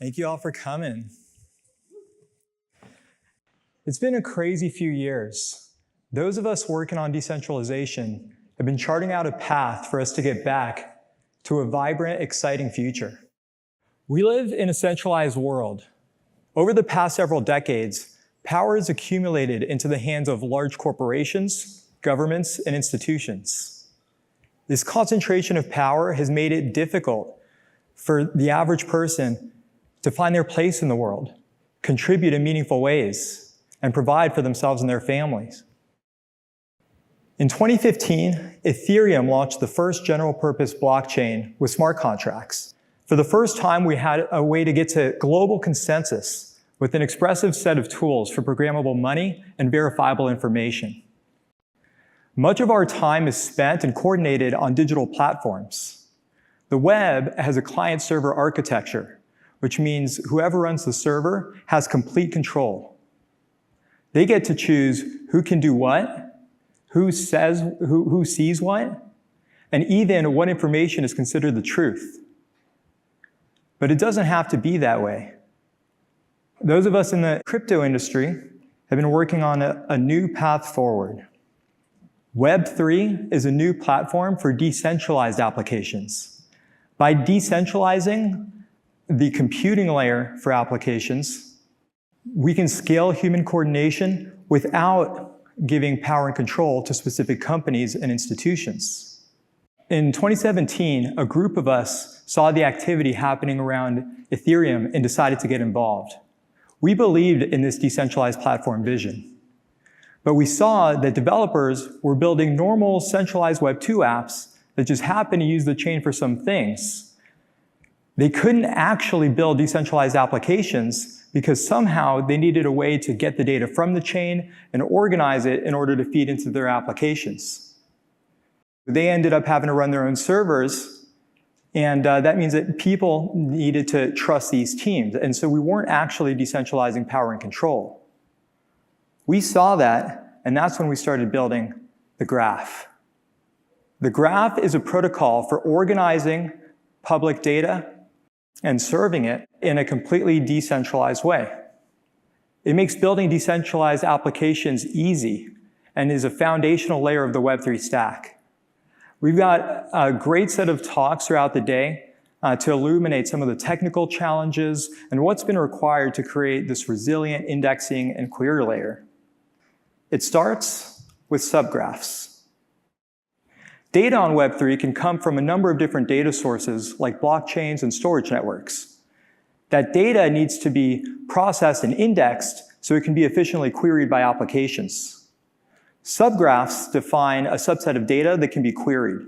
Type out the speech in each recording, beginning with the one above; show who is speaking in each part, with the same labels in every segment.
Speaker 1: Thank you all for coming. It's been a crazy few years. Those of us working on decentralization have been charting out a path for us to get back to a vibrant, exciting future. We live in a centralized world. Over the past several decades, power is accumulated into the hands of large corporations, governments, and institutions. This concentration of power has made it difficult for the average person to find their place in the world, contribute in meaningful ways, and provide for themselves and their families. In 2015, Ethereum launched the first general-purpose blockchain with smart contracts. For the first time, we had a way to get to global consensus with an expressive set of tools for programmable money and verifiable information. Much of our time is spent and coordinated on digital platforms. The web has a client-server architecture, which means whoever runs the server has complete control. They get to choose who can do what, who sees what, and even what information is considered the truth. But it doesn't have to be that way. Those of us in the crypto industry have been working on a new path forward. Web3 is a new platform for decentralized applications. By decentralizing the computing layer for applications, we can scale human coordination without giving power and control to specific companies and institutions. In 2017, a group of us saw the activity happening around Ethereum and decided to get involved. We believed in this decentralized platform vision, but we saw that developers were building normal centralized Web2 apps that just happen to use the chain for some things. They couldn't actually build decentralized applications because somehow they needed a way to get the data from the chain and organize it in order to feed into their applications. They ended up having to run their own servers, and that means that people needed to trust these teams. And so we weren't actually decentralizing power and control. We saw that, and that's when we started building the graph. The graph is a protocol for organizing public data and serving it in a completely decentralized way. It makes building decentralized applications easy and is a foundational layer of the Web3 stack. We've got a great set of talks throughout the day to illuminate some of the technical challenges and what's been required to create this resilient indexing and query layer. It starts with subgraphs. Data on Web3 can come from a number of different data sources like blockchains and storage networks. That data needs to be processed and indexed so it can be efficiently queried by applications. Subgraphs define a subset of data that can be queried.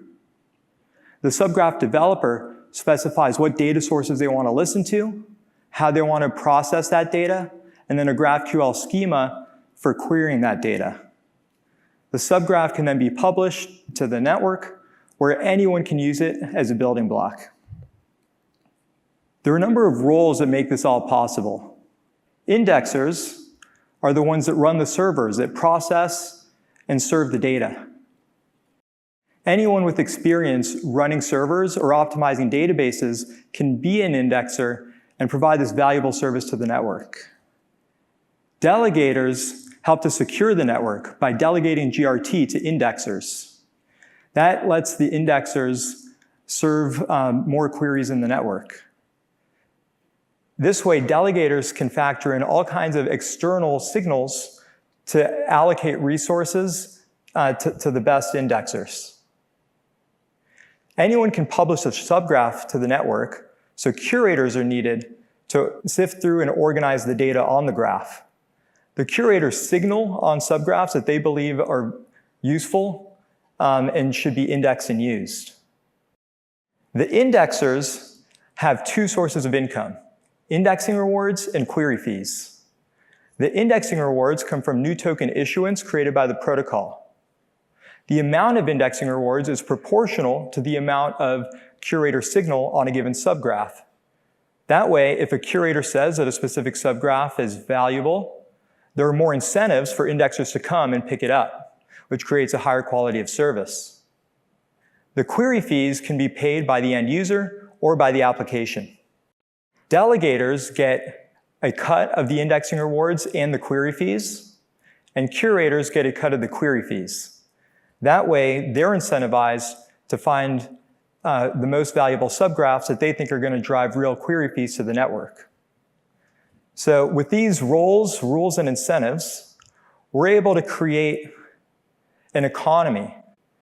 Speaker 1: The subgraph developer specifies what data sources they want to listen to, how they want to process that data, and then a GraphQL schema for querying that data. The subgraph can then be published to the network where anyone can use it as a building block. There are a number of roles that make this all possible. Indexers are the ones that run the servers that process and serve the data. Anyone with experience running servers or optimizing databases can be an indexer and provide this valuable service to the network. Delegators help to secure the network by delegating GRT to indexers. That lets the indexers serve more queries in the network. This way, delegators can factor in all kinds of external signals to allocate resources to the best indexers. Anyone can publish a subgraph to the network, so curators are needed to sift through and organize the data on the graph. The curators signal on subgraphs that they believe are useful and should be indexed and used. The indexers have two sources of income: indexing rewards and query fees. The indexing rewards come from new token issuance created by the protocol. The amount of indexing rewards is proportional to the amount of curator signal on a given subgraph. That way, if a curator says that a specific subgraph is valuable, there are more incentives for indexers to come and pick it up, which creates a higher quality of service. The query fees can be paid by the end user or by the application. Delegators get a cut of the indexing rewards and the query fees, and curators get a cut of the query fees. That way, they're incentivized to find the most valuable subgraphs that they think are going to drive real query fees to the network. So with these roles, rules, and incentives, we're able to create an economy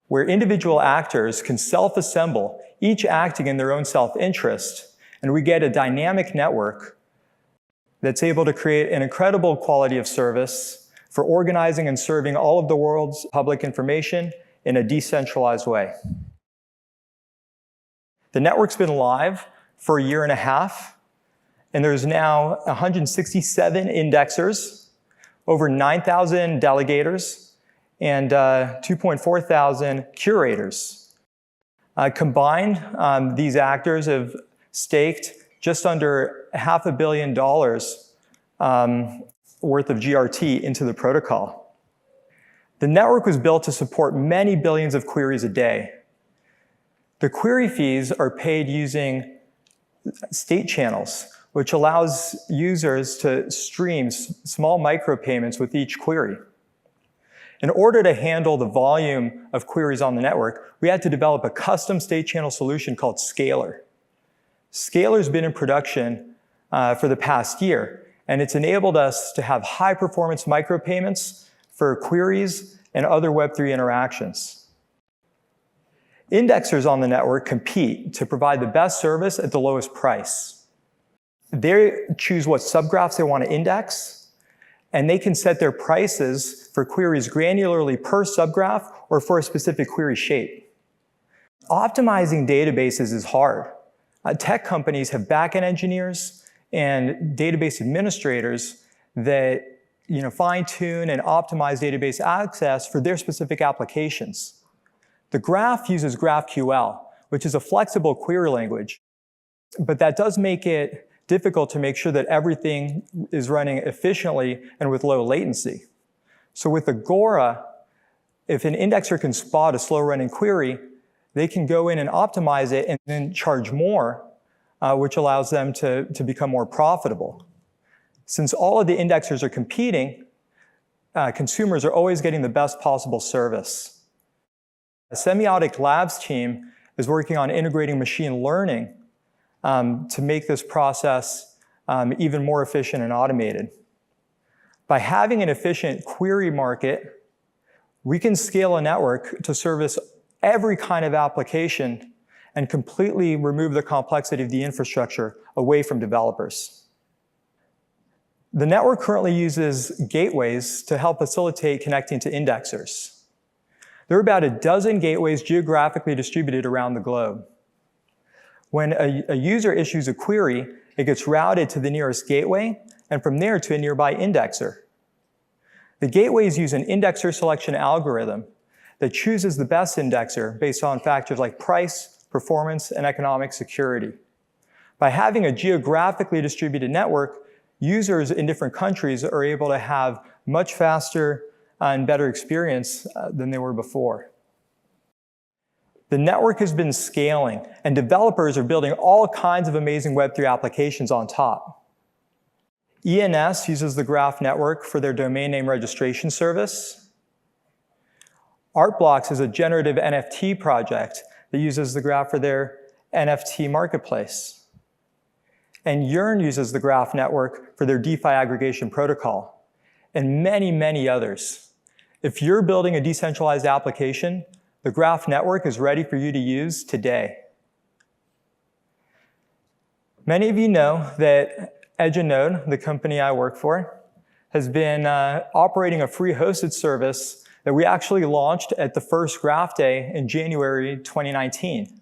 Speaker 1: where individual actors can self-assemble, each acting in their own self-interest, and we get a dynamic network that's able to create an incredible quality of service for organizing and serving all of the world's public information in a decentralized way. The network's been live for a year and a half, and there's now 167 indexers, over 9,000 delegators, and 2.4 thousand curators. Combined, these actors have staked just under $500 million worth of GRT into the protocol. The network was built to support many billions of queries a day. The query fees are paid using state channels, which allows users to stream small micropayments with each query. In order to handle the volume of queries on the network, we had to develop a custom state channel solution called Scalar. Scalar's been in production for the past year, and it's enabled us to have high-performance micropayments for queries and other Web3 interactions. Indexers on the network compete to provide the best service at the lowest price. They choose what subgraphs they want to index, and they can set their prices for queries granularly per subgraph or for a specific query shape. Optimizing databases is hard. Tech companies have backend engineers and database administrators that fine-tune and optimize database access for their specific applications. The graph uses GraphQL, which is a flexible query language, but that does make it difficult to make sure that everything is running efficiently and with low latency. So with Agora, if an indexer can spot a slow-running query, they can go in and optimize it and then charge more, which allows them to become more profitable. Since all of the indexers are competing, consumers are always getting the best possible service. The Semiotic Labs team is working on integrating machine learning to make this process even more efficient and automated. By having an efficient query market, we can scale a network to service every kind of application and completely remove the complexity of the infrastructure away from developers. The network currently uses gateways to help facilitate connecting to indexers. There are about a dozen gateways geographically distributed around the globe. When a user issues a query, it gets routed to the nearest gateway, and from there to a nearby indexer. The gateways use an indexer selection algorithm that chooses the best indexer based on factors like price, performance, and economic security. By having a geographically distributed network, users in different countries are able to have much faster and better experience than they were before. The network has been scaling, and developers are building all kinds of amazing Web3 applications on top. ENS uses the Graph Network for their domain name registration service. Artblocks is a generative NFT project that uses the Graph for their NFT marketplace. And Yearn uses the Graph Network for their DeFi aggregation protocol, and many, many others. If you're building a decentralized application, the Graph Network is ready for you to use today. Many of you know that EdgeAnode, the company I work for, has been operating a free hosted service that we actually launched at the first Graph Day in January 2019.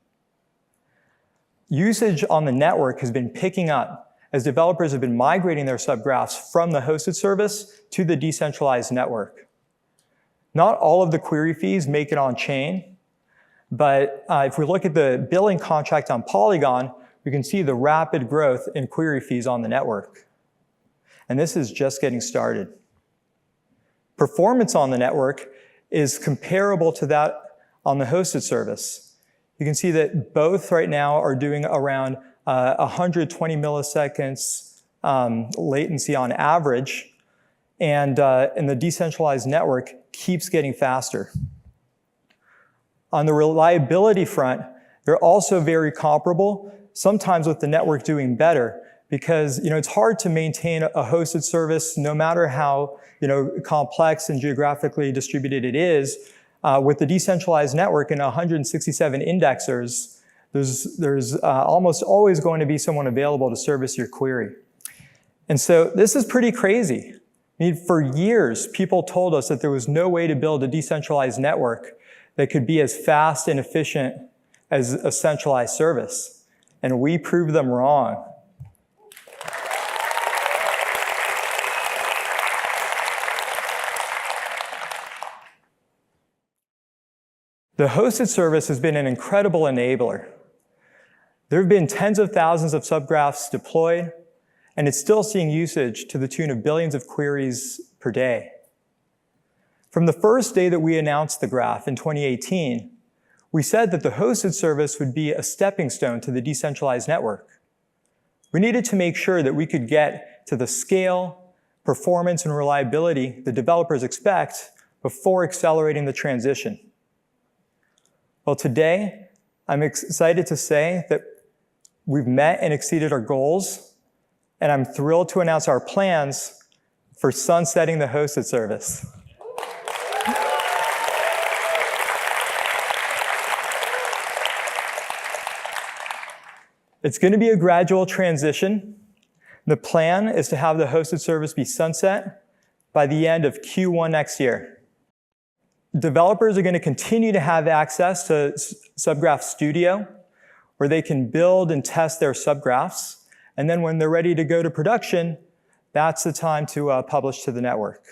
Speaker 1: Usage on the network has been picking up as developers have been migrating their subgraphs from the hosted service to the decentralized network. Not all of the query fees make it on chain, but if we look at the billing contract on Polygon, we can see the rapid growth in query fees on the network. And this is just getting started. Performance on the network is comparable to that on the hosted service. You can see that both right now are doing around 120 milliseconds latency on average, and the decentralized network keeps getting faster. On the reliability front, they're also very comparable, sometimes with the network doing better, because it's hard to maintain a hosted service no matter how complex and geographically distributed it is. With the decentralized network and 167 indexers, there's almost always going to be someone available to service your query. And so this is pretty crazy. I mean, for years, people told us that there was no way to build a decentralized network that could be as fast and efficient as a centralized service. And we proved them wrong. The hosted service has been an incredible enabler. There have been tens of thousands of subgraphs deployed, and it's still seeing usage to the tune of billions of queries per day. From the first day that we announced the graph in 2018, we said that the hosted service would be a stepping stone to the decentralized network. We needed to make sure that we could get to the scale, performance, and reliability the developers expect before accelerating the transition. Well, today, I'm excited to say that we've met and exceeded our goals, and I'm thrilled to announce our plans for sunsetting the hosted service. It's going to be a gradual transition. The plan is to have the hosted service be sunset by the end of Q1 next year. Developers are going to continue to have access to Subgraph Studio, where they can build and test their subgraphs. And then when they're ready to go to production, that's the time to publish to the network.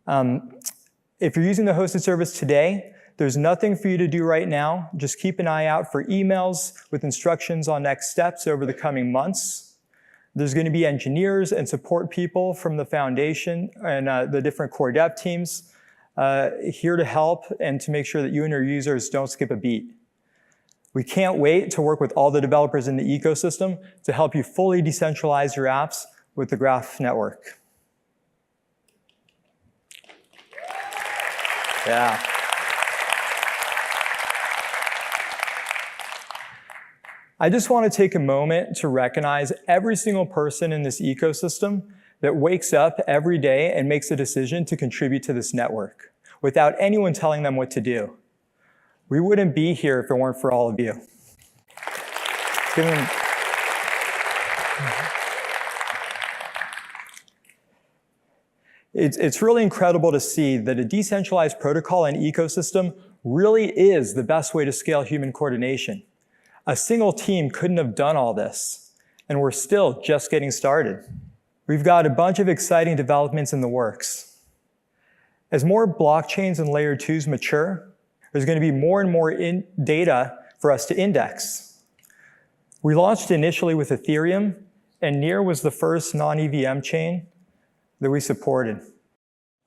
Speaker 1: If you're using the hosted service today, there's nothing for you to do right now. Just keep an eye out for emails with instructions on next steps over the coming months. There's going to be engineers and support people from the foundation and the different core dev teams here to help and to make sure that you and your users don't skip a beat. We can't wait to work with all the developers in the ecosystem to help you fully decentralize your apps with the Graph Network. Yeah. I just want to take a moment to recognize every single person in this ecosystem that wakes up every day and makes a decision to contribute to this network without anyone telling them what to do. We wouldn't be here if it weren't for all of you. It's really incredible to see that a decentralized protocol and ecosystem really is the best way to scale human coordination. A single team couldn't have done all this, and we're still just getting started. We've got a bunch of exciting developments in the works. As more blockchains and layer 2s mature, there's going to be more and more data for us to index. We launched initially with Ethereum, and Near was the first non-EVM chain that we supported.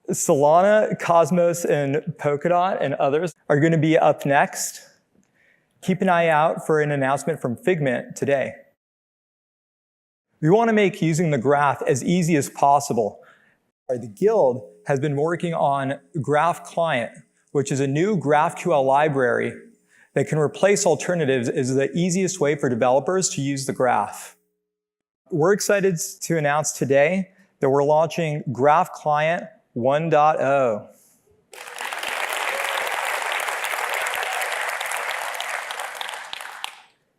Speaker 1: Solana, Cosmos, and Polkadot, and others are going to be up next. Keep an eye out for an announcement from Figment today. We want to make using the graph as easy as possible. The Guild has been working on Graph Client, which is a new GraphQL library that can replace alternatives as the easiest way for developers to use the graph. We're excited to announce today that we're launching Graph Client 1.0.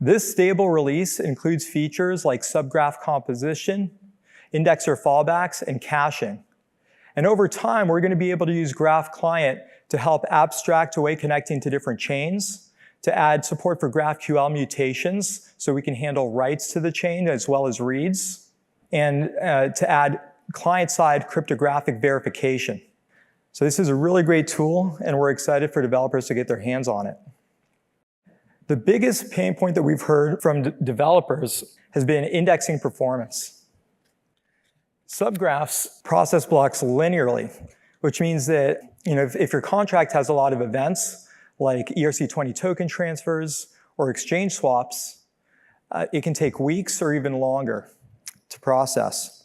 Speaker 1: This stable release includes features like subgraph composition, indexer fallbacks, and caching. And over time, we're going to be able to use Graph Client to help abstract away connecting to different chains, to add support for GraphQL mutations so we can handle writes to the chain as well as reads, and to add client-side cryptographic verification. So this is a really great tool, and we're excited for developers to get their hands on it. The biggest pain point that we've heard from developers has been indexing performance. Subgraphs process blocks linearly, which means that if your contract has a lot of events, like ERC20 token transfers or exchange swaps, it can take weeks or even longer to process.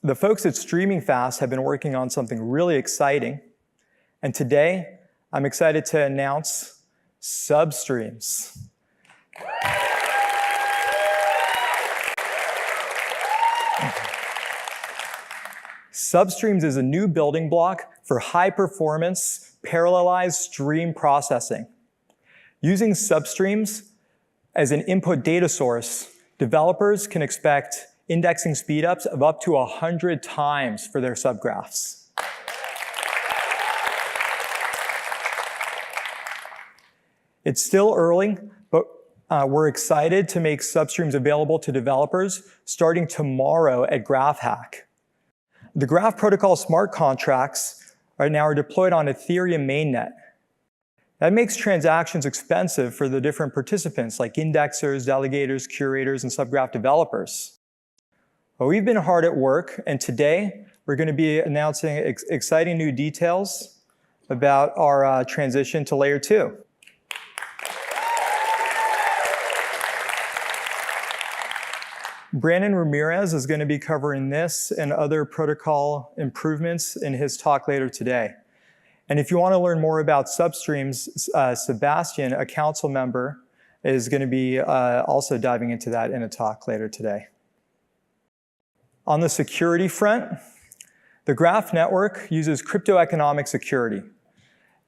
Speaker 1: The folks at Streaming Fast have been working on something really exciting, and today I'm excited to announce substreams. Substreams is a new building block for high-performance, parallelized stream processing. Using substreams as an input data source, developers can expect indexing speedups of up to 100 times for their subgraphs. It's still early, but we're excited to make substreams available to developers starting tomorrow at GraphHack. The Graph Protocol smart contracts right now are deployed on Ethereum mainnet. That makes transactions expensive for the different participants like indexers, delegators, curators, and subgraph developers. But we've been hard at work, and today we're going to be announcing exciting new details about our transition to Layer 2. Brandon Ramirez is going to be covering this and other protocol improvements in his talk later today. And if you want to learn more about substreams, Sebastian, a council member, is going to be also diving into that in a talk later today. On the security front, the Graph network uses cryptoeconomic security.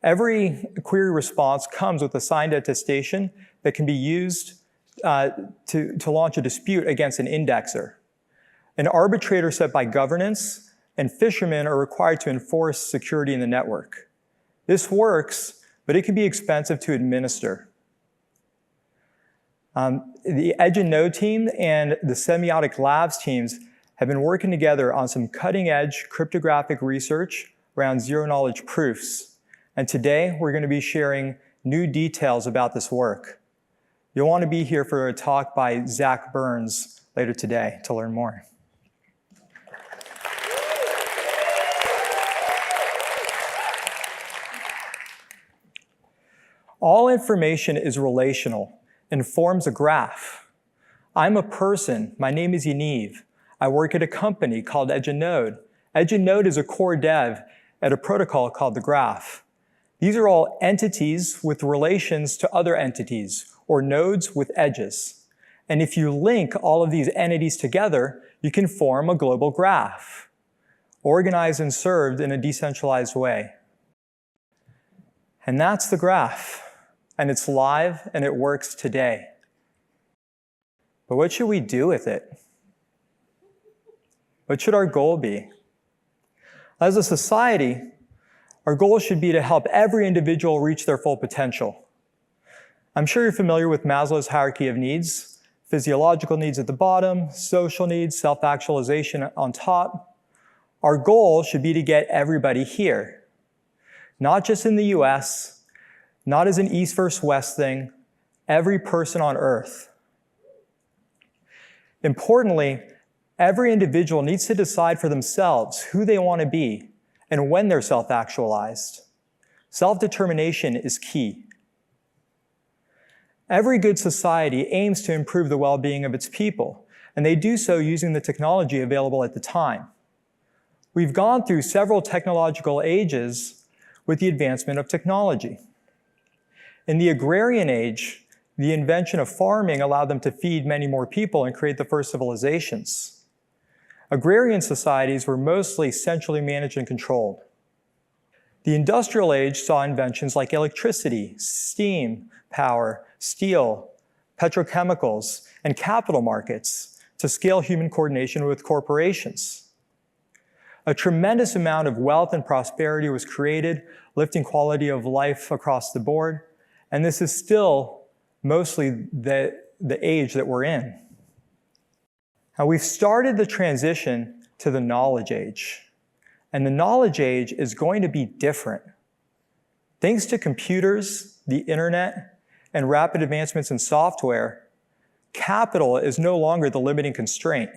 Speaker 1: Every query response comes with a signed attestation that can be used to launch a dispute against an indexer. An arbitrator set by governance and fishermen are required to enforce security in the network. This works, but it can be expensive to administer. The Edge and Node team and the Semiotic Labs teams have been working together on some cutting-edge cryptographic research around zero-knowledge proofs. And today, we're going to be sharing new details about this work. You'll want to be here for a talk by Zach Burns later today to learn more. All information is relational and forms a graph. I'm a person. My name is Yaniv. I work at a company called Edge and Node. Edge and Node is a core dev at a protocol called the Graph. These are all entities with relations to other entities, or nodes with edges. And if you link all of these entities together, you can form a global graph, organized and served in a decentralized way. And that's the graph. And it's live and it works today. But what should we do with it? What should our goal be? As a society, our goal should be to help every individual reach their full potential. I'm sure you're familiar with Maslow's hierarchy of needs. Physiological needs at the bottom, social needs, self-actualization on top. Our goal should be to get everybody here. Not just in the US, not as an East versus West thing, every person on Earth. Importantly, every individual needs to decide for themselves who they want to be and when they're self-actualized. Self-determination is key. Every good society aims to improve the well-being of its people, and they do so using the technology available at the time. We've gone through several technological ages with the advancement of technology. In the agrarian age, the invention of farming allowed them to feed many more people and create the first civilizations. Agrarian societies were mostly centrally managed and controlled. The industrial age saw inventions like electricity, steam, power, steel, petrochemicals, and capital markets to scale human coordination with corporations. A tremendous amount of wealth and prosperity was created, lifting quality of life across the board, and this is still mostly the age that we're in. Now, we've started the transition to the knowledge age, and the knowledge age is going to be different. Thanks to computers, the internet, and rapid advancements in software, capital is no longer the limiting constraint.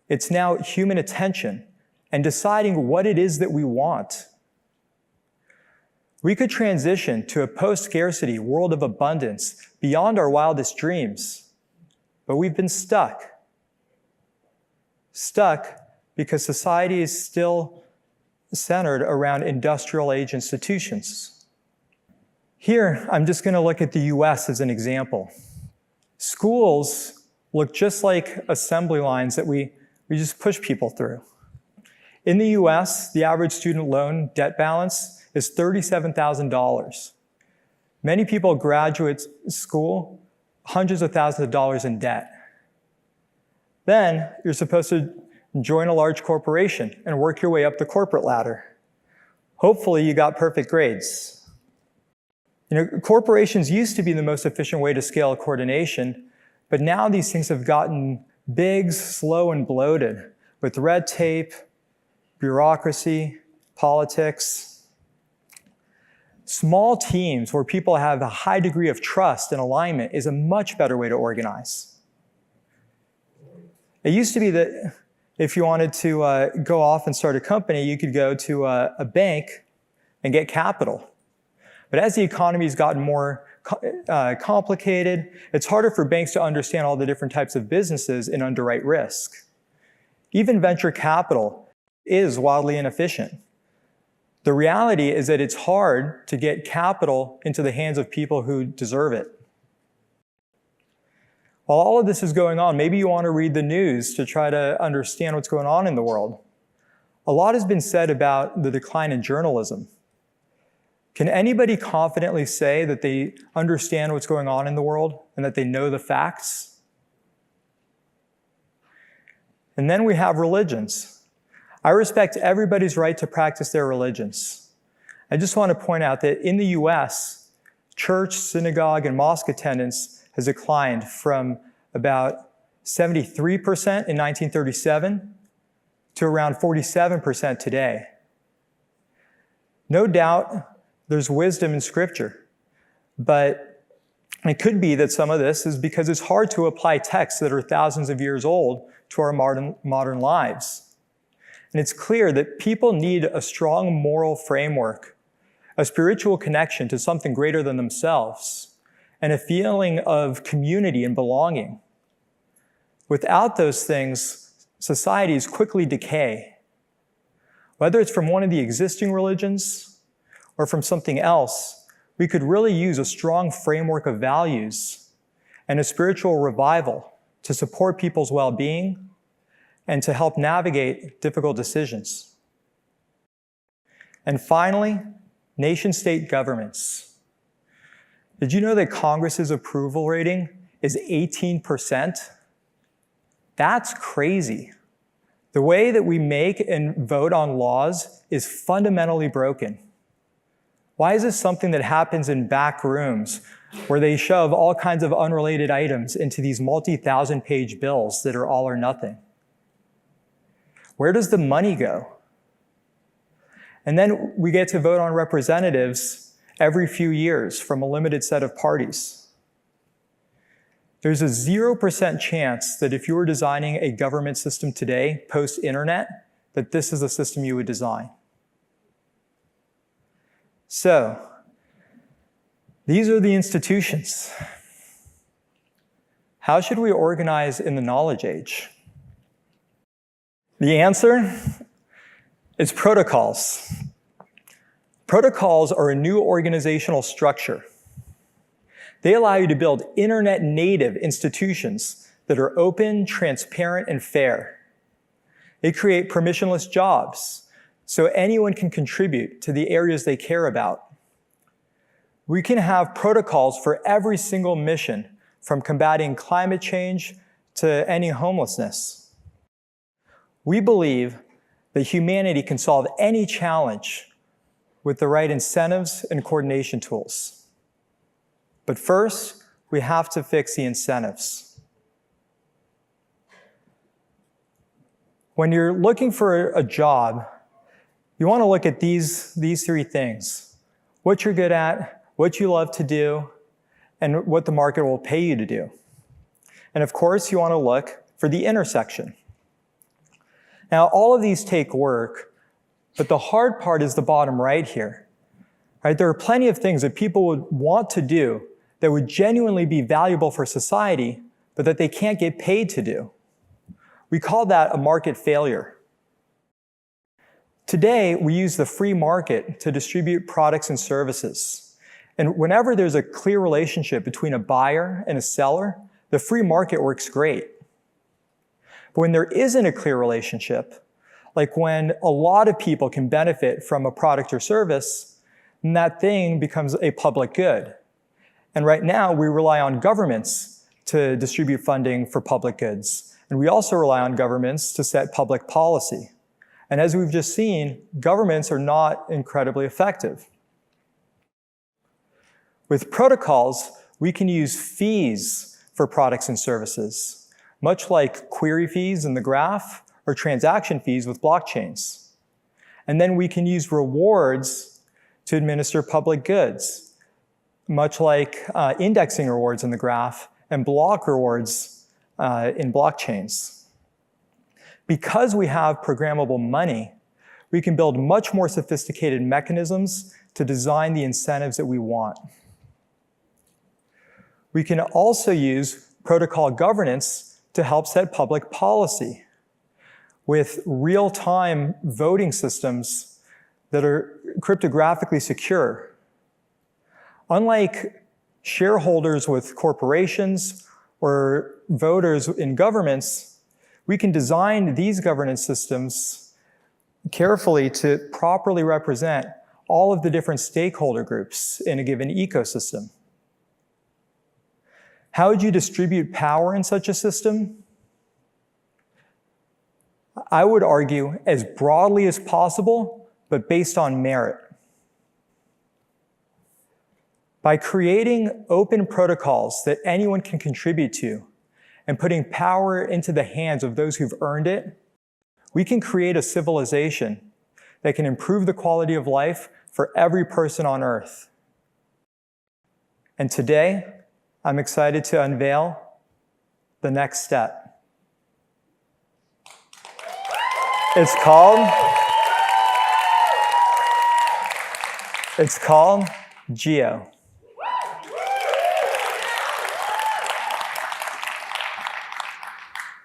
Speaker 1: It's now human attention and deciding what it is that we want. We could transition to a post-scarcity world of abundance beyond our wildest dreams. but we've been stuck. Stuck because society is still centered around industrial age institutions. Here, I'm just going to look at the US as an example. Schools look just like assembly lines that we just push people through. In the US, the average student loan debt balance is $37,000. Many people graduate school hundreds of thousands of dollars in debt. Then you're supposed to join a large corporation and work your way up the corporate ladder. Hopefully you got perfect grades. Corporations used to be the most efficient way to scale coordination, but now these things have gotten big, slow, and bloated with red tape, bureaucracy, politics. Small teams where people have a high degree of trust and alignment is a much better way to organize. It used to be that if you wanted to go off and start a company, you could go to a bank and get capital. But as the economy's gotten more complicated, it's harder for banks to understand all the different types of businesses and underwrite risk. Even venture capital is wildly inefficient. The reality is that it's hard to get capital into the hands of people who deserve it. While all of this is going on, maybe you want to read the news to try to understand what's going on in the world. A lot has been said about the decline in journalism. Can anybody confidently say that they understand what's going on in the world and that they know the facts? And then we have religions. I respect everybody's right to practice their religions. I just want to point out that in the US, church, synagogue, and mosque attendance has declined from about 73% in 1937 to around 47% today. No doubt there's wisdom in Scripture, but it could be that some of this is because it's hard to apply texts that are thousands of years old to our modern lives. And it's clear that people need a strong moral framework, a spiritual connection to something greater than themselves, and a feeling of community and belonging. Without those things, societies quickly decay. Whether it's from one of the existing religions or from something else, we could really use a strong framework of values and a spiritual revival to support people's well-being and to help navigate difficult decisions. And finally, nation-state governments. Did you know that Congress's approval rating is 18%? That's crazy. The way that we make and vote on laws is fundamentally broken. Why is this something that happens in back rooms where they shove all kinds of unrelated items into these multi-thousand-page bills that are all or nothing? Where does the money go? And then we get to vote on representatives every few years from a limited set of parties. There's a 0% chance that if you were designing a government system today, post-internet, that this is the system you would design. So, these are the institutions. How should we organize in the knowledge age? The answer is protocols. Protocols are a new organizational structure. They allow you to build internet-native institutions that are open, transparent, and fair. They create permissionless jobs, so anyone can contribute to the areas they care about. We can have protocols for every single mission, from combating climate change to ending homelessness. We believe that humanity can solve any challenge with the right incentives and coordination tools. But first, we have to fix the incentives. When you're looking for a job, you want to look at these three things: what you're good at, what you love to do, and what the market will pay you to do. And of course, you want to look for the intersection. Now, all of these take work, but the hard part is the bottom right here. Right? There are plenty of things that people would want to do that would genuinely be valuable for society, but that they can't get paid to do. We call that a market failure. Today, we use the free market to distribute products and services. And whenever there's a clear relationship between a buyer and a seller, the free market works great. But when there isn't a clear relationship, like when a lot of people can benefit from a product or service, then that thing becomes a public good. And right now, we rely on governments to distribute funding for public goods. And we also rely on governments to set public policy. And as we've just seen, governments are not incredibly effective. With protocols, we can use fees for products and services, much like query fees in the graph or transaction fees with blockchains. And then we can use rewards to administer public goods, much like indexing rewards in the graph and block rewards in blockchains. Because we have programmable money, we can build much more sophisticated mechanisms to design the incentives that we want. We can also use protocol governance to help set public policy with real-time voting systems that are cryptographically secure. Unlike shareholders with corporations or voters in governments, we can design these governance systems carefully to properly represent all of the different stakeholder groups in a given ecosystem. How would you distribute power in such a system? I would argue as broadly as possible, but based on merit. By creating open protocols that anyone can contribute to and putting power into the hands of those who've earned it, we can create a civilization that can improve the quality of life for every person on Earth. And today, I'm excited to unveil the next step. It's called GEO.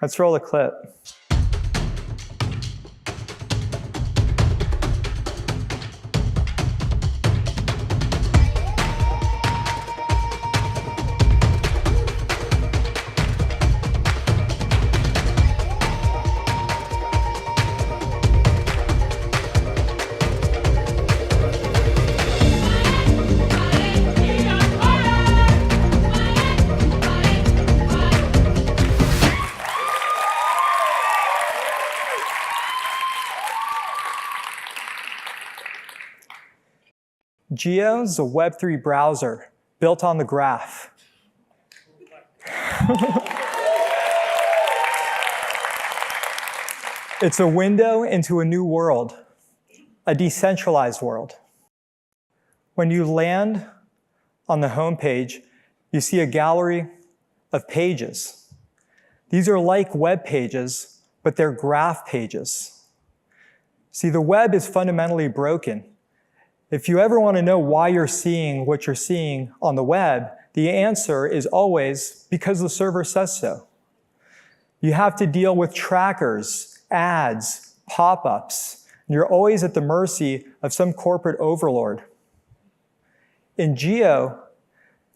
Speaker 1: Let's roll a clip. GEO is a Web3 browser built on the graph. It's a window into a new world, a decentralized world. When you land on the home page, you see a gallery of pages. These are like web pages, but they're graph pages. See, the web is fundamentally broken. If you ever want to know why you're seeing what you're seeing on the web, the answer is always because the server says so. You have to deal with trackers, ads, pop-ups, and you're always at the mercy of some corporate overlord. In GEO,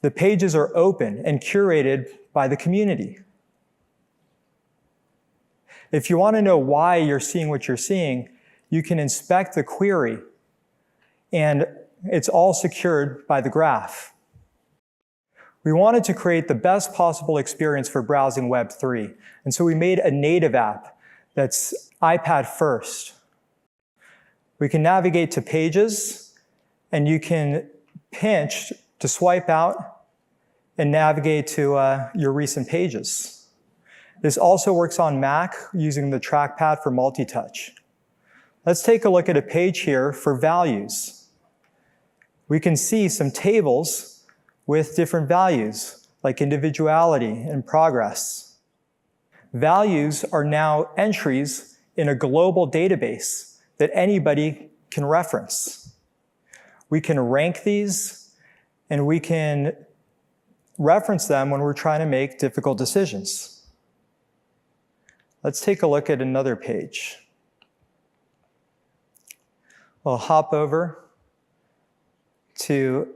Speaker 1: the pages are open and curated by the community. If you want to know why you're seeing what you're seeing, you can inspect the query, and it's all secured by the graph. We wanted to create the best possible experience for browsing Web3, and so we made a native app that's iPad first. We can navigate to pages, and you can pinch to swipe out and navigate to your recent pages. This also works on Mac using the trackpad for multi-touch. Let's take a look at a page here for values. We can see some tables with different values, like individuality and progress. Values are now entries in a global database that anybody can reference. We can rank these, and we can reference them when we're trying to make difficult decisions. Let's take a look at another page. We'll hop over to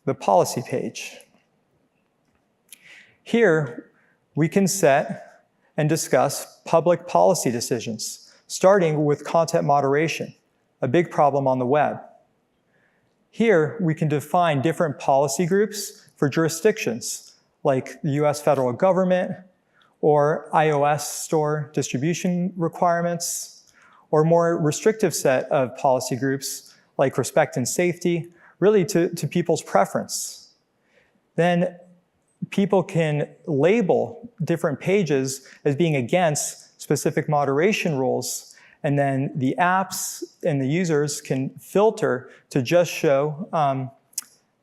Speaker 1: the policy page. Here, we can set and discuss public policy decisions, starting with content moderation, a big problem on the web. Here, we can define different policy groups for jurisdictions, like the US federal government, or iOS store distribution requirements, or more restrictive set of policy groups, like respect and safety, really to people's preference. Then people can label different pages as being against specific moderation rules, and then the apps and the users can filter to just show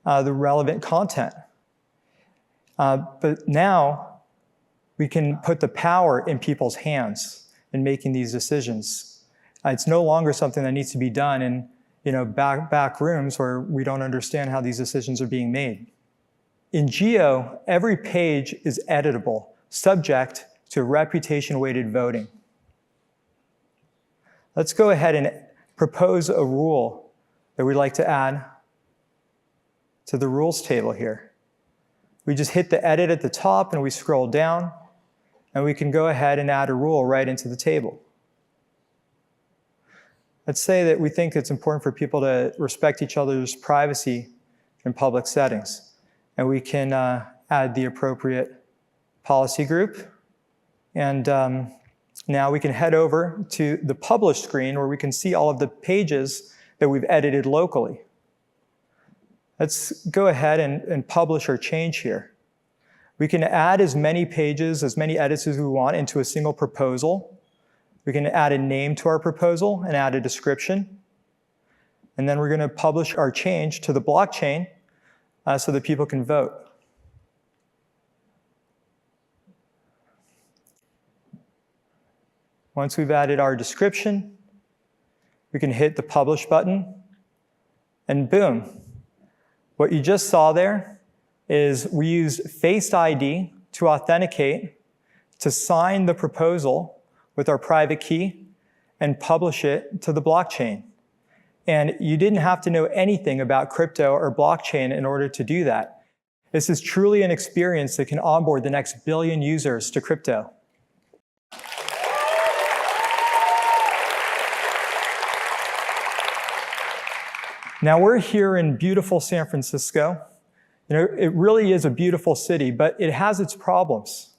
Speaker 1: the relevant content. But now we can put the power in people's hands in making these decisions. It's no longer something that needs to be done in back rooms where we don't understand how these decisions are being made. In Geo, every page is editable, subject to reputation-weighted voting. Let's go ahead and propose a rule that we'd like to add to the rules table here. We just hit the edit at the top and we scroll down, and we can go ahead and add a rule right into the table. Let's say that we think it's important for people to respect each other's privacy in public settings. And we can add the appropriate policy group. And now we can head over to the publish screen where we can see all of the pages that we've edited locally. Let's go ahead and publish our change here. We can add as many pages, as many edits as we want into a single proposal. We can add a name to our proposal and add a description. And then we're going to publish our change to the blockchain so that people can vote. Once we've added our description, we can hit the publish button, and boom. What you just saw there is we used Face ID to authenticate, to sign the proposal with our private key, and publish it to the blockchain. And you didn't have to know anything about crypto or blockchain in order to do that. This is truly an experience that can onboard the next billion users to crypto. Now we're here in beautiful San Francisco. It really is a beautiful city, but it has its problems.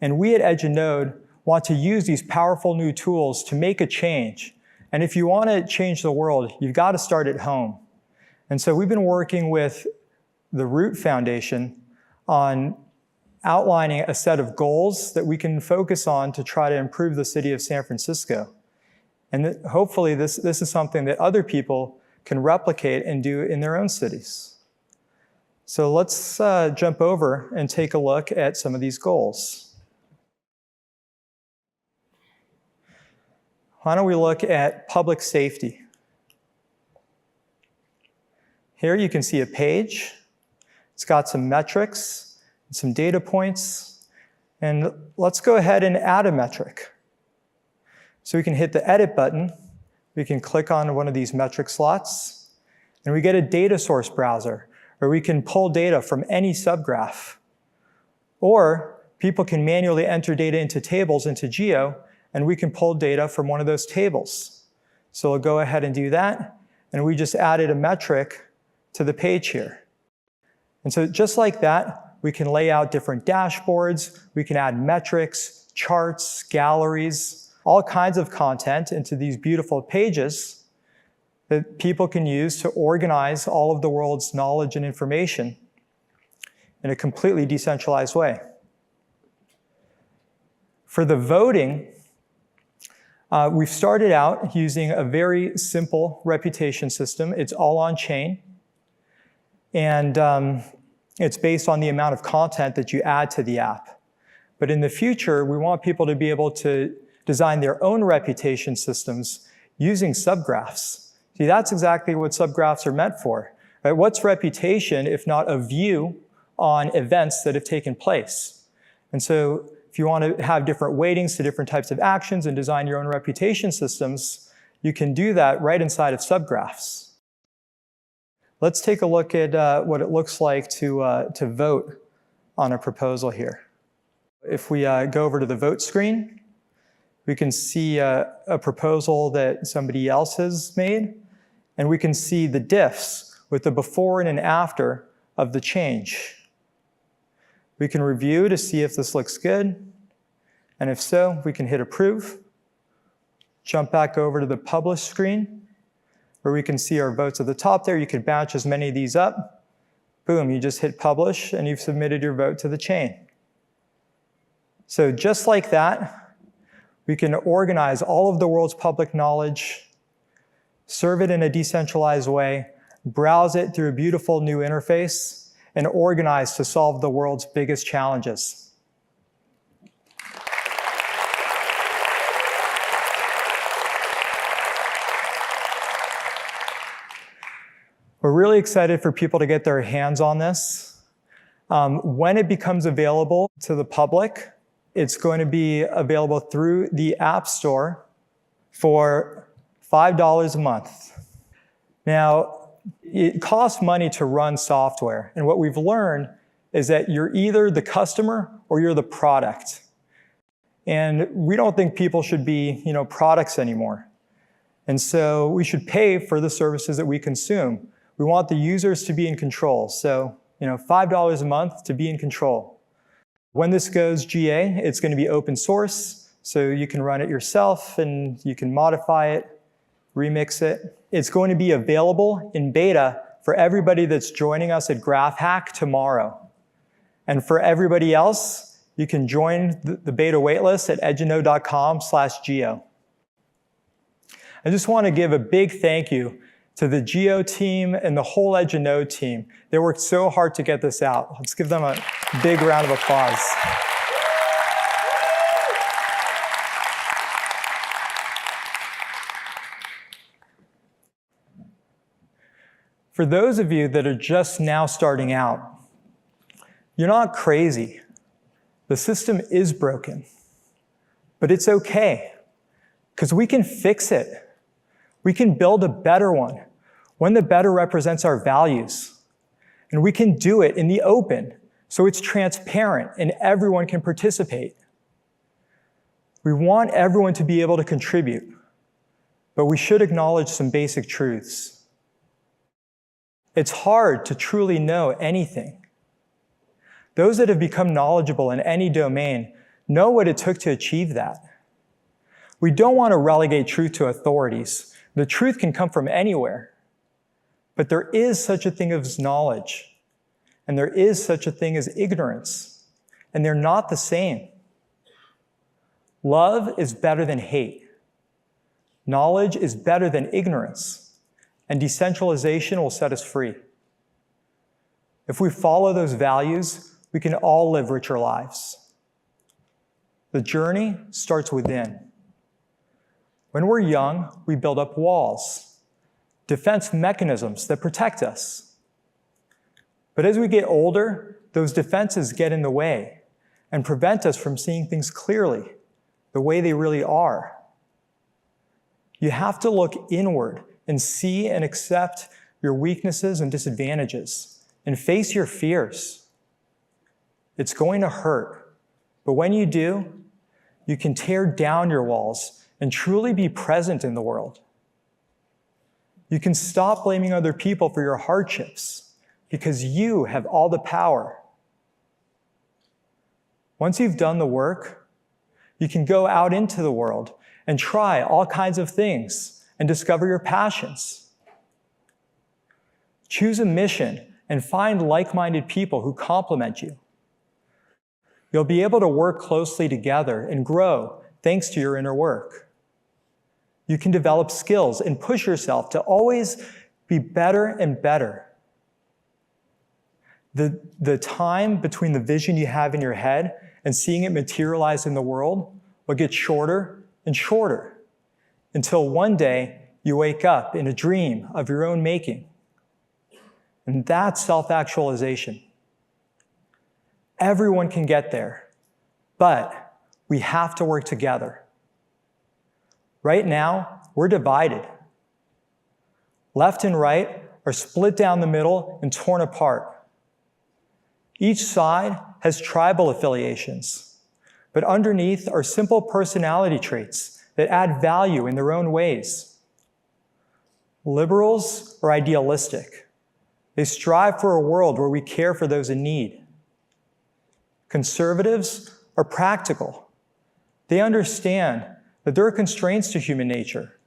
Speaker 1: And we at Edge and Node want to use these powerful new tools to make a change. And if you want to change the world, you've got to start at home. And so we've been working with the Root Foundation on outlining a set of goals that we can focus on to try to improve the city of San Francisco. And hopefully this is something that other people can replicate and do in their own cities. So let's jump over and take a look at some of these goals. Why don't we look at public safety? Here you can see a page. It's got some metrics and some data points. And let's go ahead and add a metric. So we can hit the edit button. We can click on one of these metric slots. And we get a data source browser where we can pull data from any subgraph. Or people can manually enter data into tables into Geo, and we can pull data from one of those tables. So we'll go ahead and do that. And we just added a metric to the page here. And so just like that, we can lay out different dashboards. We can add metrics, charts, galleries, all kinds of content into these beautiful pages that people can use to organize all of the world's knowledge and information in a completely decentralized way. For the voting, we've started out using a very simple reputation system. It's all on chain. And it's based on the amount of content that you add to the app. But in the future, we want people to be able to design their own reputation systems using subgraphs. See, that's exactly what subgraphs are meant for. Right? What's reputation if not a view on events that have taken place. And so if you want to have different weightings to different types of actions and design your own reputation systems, you can do that right inside of subgraphs. Let's take a look at what it looks like to vote on a proposal here. If we go over to the vote screen, we can see a proposal that somebody else has made, and we can see the diffs with the before and an after of the change. We can review to see if this looks good, and if so, we can hit approve. Jump back over to the publish screen, where we can see our votes at the top there. You can batch as many of these up. Boom, you just hit publish, and you've submitted your vote to the chain. So just like that, we can organize all of the world's public knowledge, serve it in a decentralized way, browse it through a beautiful new interface, and organize to solve the world's biggest challenges. We're really excited for people to get their hands on this. When it becomes available to the public, it's going to be available through the App Store for $5 a month. Now, it costs money to run software, and what we've learned is that you're either the customer or you're the product. And we don't think people should be, products anymore. And so we should pay for the services that we consume. We want the users to be in control. So, $5 a month to be in control. When this goes GA, it's going to be open source, so you can run it yourself and you can modify it, remix it. It's going to be available in beta for everybody that's joining us at GraphHack tomorrow. And for everybody else, you can join the beta waitlist at edgenode.com/geo. I just want to give a big thank you to the Geo team and the whole Edgenode team. They worked so hard to get this out. Let's give them a big round of applause. For those of you that are just now starting out, you're not crazy. The system is broken, but it's okay, because we can fix it. We can build a better one that better represents our values. And we can do it in the open, so it's transparent and everyone can participate. We want everyone to be able to contribute, but we should acknowledge some basic truths. It's hard to truly know anything. Those that have become knowledgeable in any domain know what it took to achieve that. We don't want to relegate truth to authorities. The truth can come from anywhere. But there is such a thing as knowledge, and there is such a thing as ignorance, and they're not the same. Love is better than hate. Knowledge is better than ignorance, and decentralization will set us free. If we follow those values, we can all live richer lives. The journey starts within. When we're young, we build up walls, defense mechanisms that protect us. But as we get older, those defenses get in the way and prevent us from seeing things clearly, the way they really are. You have to look inward and see and accept your weaknesses and disadvantages and face your fears. It's going to hurt, but when you do, you can tear down your walls and truly be present in the world. You can stop blaming other people for your hardships because you have all the power. Once you've done the work, you can go out into the world and try all kinds of things and discover your passions. Choose a mission and find like-minded people who complement you. You'll be able to work closely together and grow thanks to your inner work. You can develop skills and push yourself to always be better and better. The time between the vision you have in your head and seeing it materialize in the world will get shorter and shorter until one day you wake up in a dream of your own making. And that's self-actualization. Everyone can get there, but we have to work together. Right now, we're divided. Left and right are split down the middle and torn apart. Each side has tribal affiliations, but underneath are simple personality traits that add value in their own ways. Liberals are idealistic. They strive for a world where we care for those in need. Conservatives are practical. They understand that there are constraints to human nature,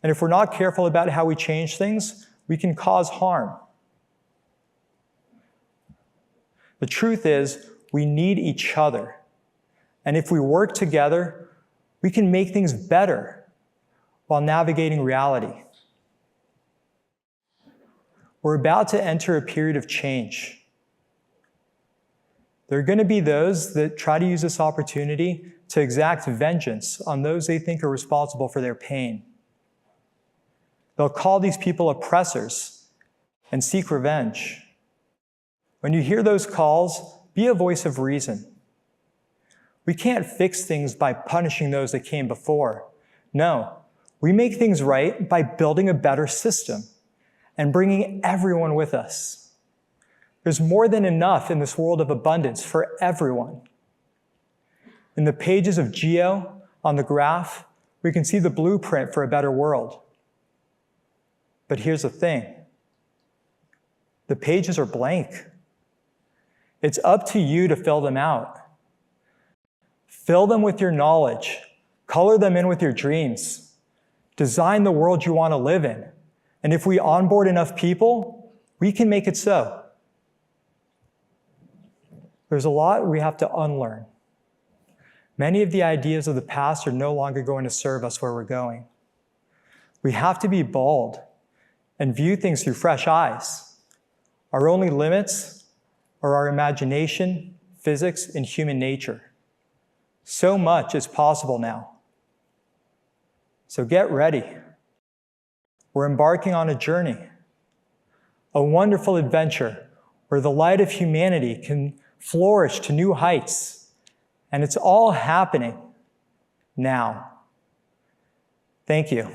Speaker 1: and if we're not careful about how we change things, we can cause harm. The truth is, we need each other. And if we work together, we can make things better while navigating reality. We're about to enter a period of change. There are going to be those that try to use this opportunity to exact vengeance on those they think are responsible for their pain. They'll call these people oppressors and seek revenge. When you hear those calls, be a voice of reason. We can't fix things by punishing those that came before. No, we make things right by building a better system and bringing everyone with us. There's more than enough in this world of abundance for everyone. In the pages of Geo on the graph, we can see the blueprint for a better world. But here's the thing. The pages are blank. It's up to you to fill them out. Fill them with your knowledge. Color them in with your dreams. Design the world you want to live in. And if we onboard enough people, we can make it so. There's a lot we have to unlearn. Many of the ideas of the past are no longer going to serve us where we're going. We have to be bold and view things through fresh eyes. Our only limits are our imagination, physics, and human nature. So much is possible now. So get ready. We're embarking on a journey, a wonderful adventure where the light of humanity can flourish to new heights. And it's all happening now. Thank you.